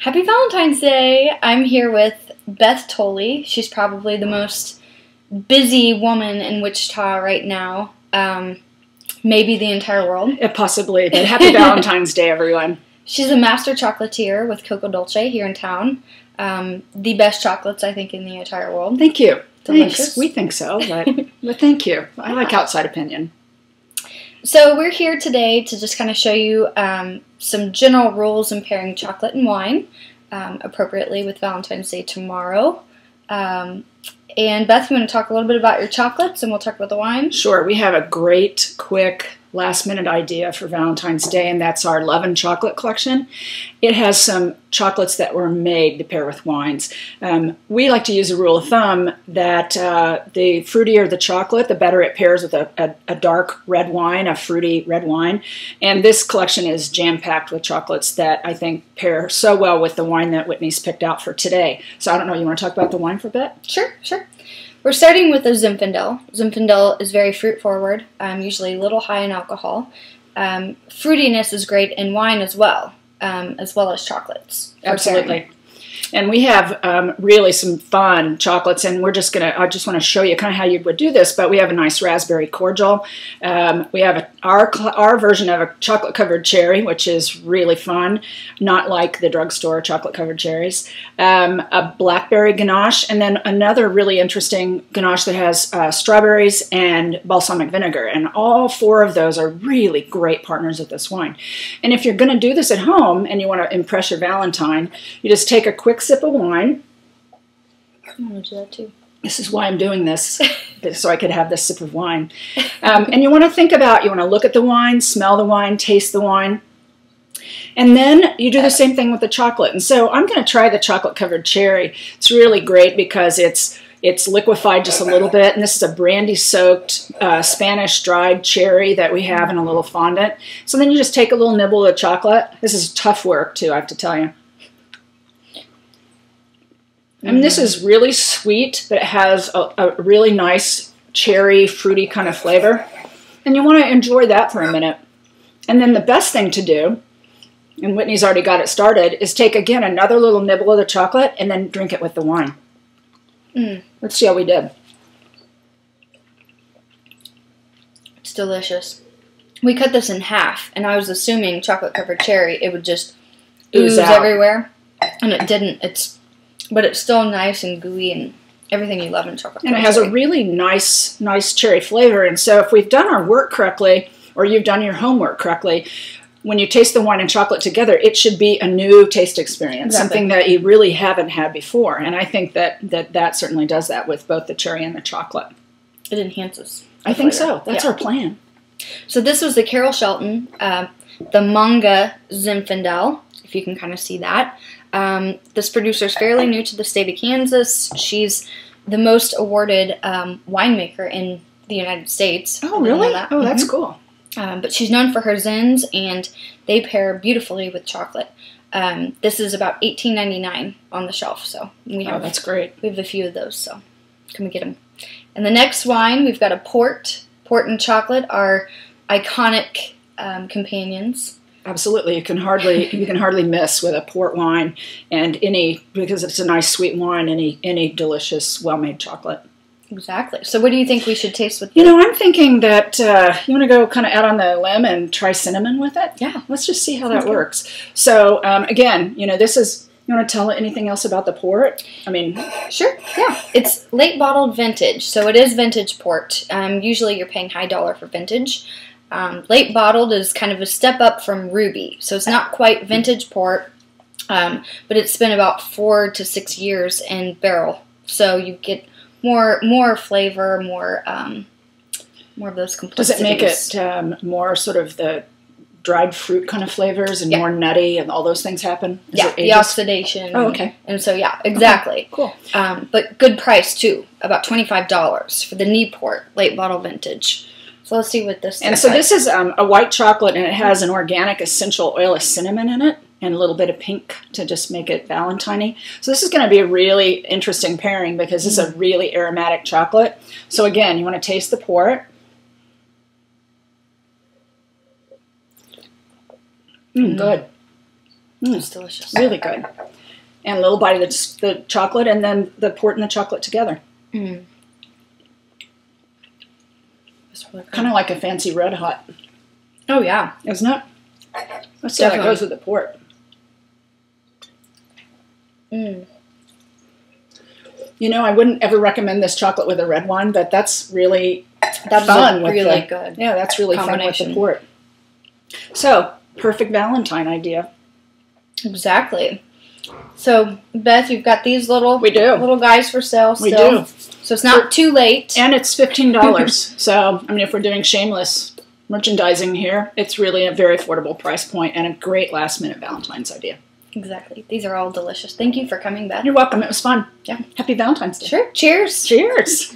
Happy Valentine's Day! I'm here with Beth Tully. She's probably the most busy woman in Wichita right now. Maybe the entire world. Possibly, but happy Valentine's Day, everyone. She's a master chocolatier with Cocoa Dolce here in town. The best chocolates, I think, in the entire world. Thank you. Delicious. Thanks. We think so, but thank you. I like outside opinion. So we're here today to just kind of show you some general rules in pairing chocolate and wine appropriately with Valentine's Day tomorrow. And Beth, you want to talk a little bit about your chocolates and we'll talk about the wine? Sure. We have a great, quick, last-minute idea for Valentine's Day, and that's our Love and Chocolate collection. It has some chocolates that were made to pair with wines. We like to use a rule of thumb that the fruitier the chocolate, the better it pairs with a dark red wine, a fruity red wine. And this collection is jam-packed with chocolates that I think pair so well with the wine that Whitney's picked out for today. So I don't know, you want to talk about the wine for a bit? Sure. We're starting with the Zinfandel. Zinfandel is very fruit-forward, usually a little high in alcohol. Fruitiness is great in wine as well as chocolates. Absolutely. And we have really some fun chocolates, and I just want to show you kind of how you would do this, but we have a nice raspberry cordial. We have our version of a chocolate-covered cherry, which is really fun, not like the drugstore chocolate-covered cherries. A blackberry ganache, and then another really interesting ganache that has strawberries and balsamic vinegar, and all four of those are really great partners with this wine. And if you're going to do this at home and you want to impress your Valentine, you just take a quick sip of wine. I'm going to do that too. This is why I'm doing this, so I could have this sip of wine. And you want to look at the wine, smell the wine, taste the wine. And then you do the same thing with the chocolate. And so I'm going to try the chocolate-covered cherry. It's really great because it's liquefied just a little bit. And this is a brandy-soaked Spanish dried cherry that we have in a little fondant. So then you just take a little nibble of chocolate. This is tough work, too, I have to tell you. I mean, this is really sweet, but it has a really nice cherry, fruity kind of flavor. And you want to enjoy that for a minute. And then the best thing to do, and Whitney's already got it started, is take, again, another little nibble of the chocolate and then drink it with the wine. Let's see how we did. It's delicious. We cut this in half, and I was assuming chocolate-covered cherry, it would just ooze everywhere. And it didn't. But it's still nice and gooey and everything you love in chocolate. And it has a really nice cherry flavor. And so if we've done our work correctly, or you've done your homework correctly, when you taste the wine and chocolate together, it should be a new taste experience, something that you really haven't had before. And I think that certainly does that with both the cherry and the chocolate. It enhances. I think so. That's our plan. So this was the Carol Shelton, the Manga Zinfandel, if you can kind of see that. This producer is fairly new to the state of Kansas. She's the most awarded winemaker in the United States. Oh, really? Oh, that's cool. But she's known for her zins, and they pair beautifully with chocolate. This is about $18.99 on the shelf, so we have. Oh, that's great. We have a few of those, so come and get them. And the next wine, we've got a port. Port and chocolate are iconic companions. Absolutely, you can hardly miss with a port wine and because it's a nice sweet wine, any delicious well-made chocolate. Exactly. So what do you think we should taste with? I'm thinking that you want to go kind of out on the limb and try cinnamon with it. Yeah, let's just see how that works. So again, this is. You want to tell anything else about the port? I mean, sure. Yeah, it's late bottled vintage, so it is vintage port. Usually, you're paying high dollar for vintage. Late bottled is kind of a step up from ruby, so it's not quite vintage port, but it's been about 4 to 6 years in barrel, so you get more flavor, more of those complexities. Does it make it more sort of the dried fruit kind of flavors and more nutty and all those things happen? The oxidation. Oh, okay. And so, yeah, exactly. Okay, cool. But good price, too, about $25 for the Newport late bottle vintage. So let's see what this is. And so this is a white chocolate, and it has an organic essential oil of cinnamon in it and a little bit of pink to just make it Valentine-y. So this is going to be a really interesting pairing because this is a really aromatic chocolate. So again, you want to taste the port. Good. It's delicious. Really good. And a little bite of the chocolate and then the port and the chocolate together. Mm. It's really good. Kind of like a fancy Red Hot. Oh, yeah. Isn't it? Let's see how it goes with the port. Mm. You know, I wouldn't ever recommend this chocolate with a red wine, but that's really fun. Really good. Yeah, that's really fun with the port. So, perfect Valentine idea. Exactly. So, Beth, you've got these little guys for sale still. We do. So it's not too late. And it's $15. So, I mean, if we're doing shameless merchandising here, it's really a very affordable price point and a great last-minute Valentine's idea. Exactly. These are all delicious. Thank you for coming, Beth. You're welcome. It was fun. Yeah. Happy Valentine's Day. Sure. Cheers. Cheers.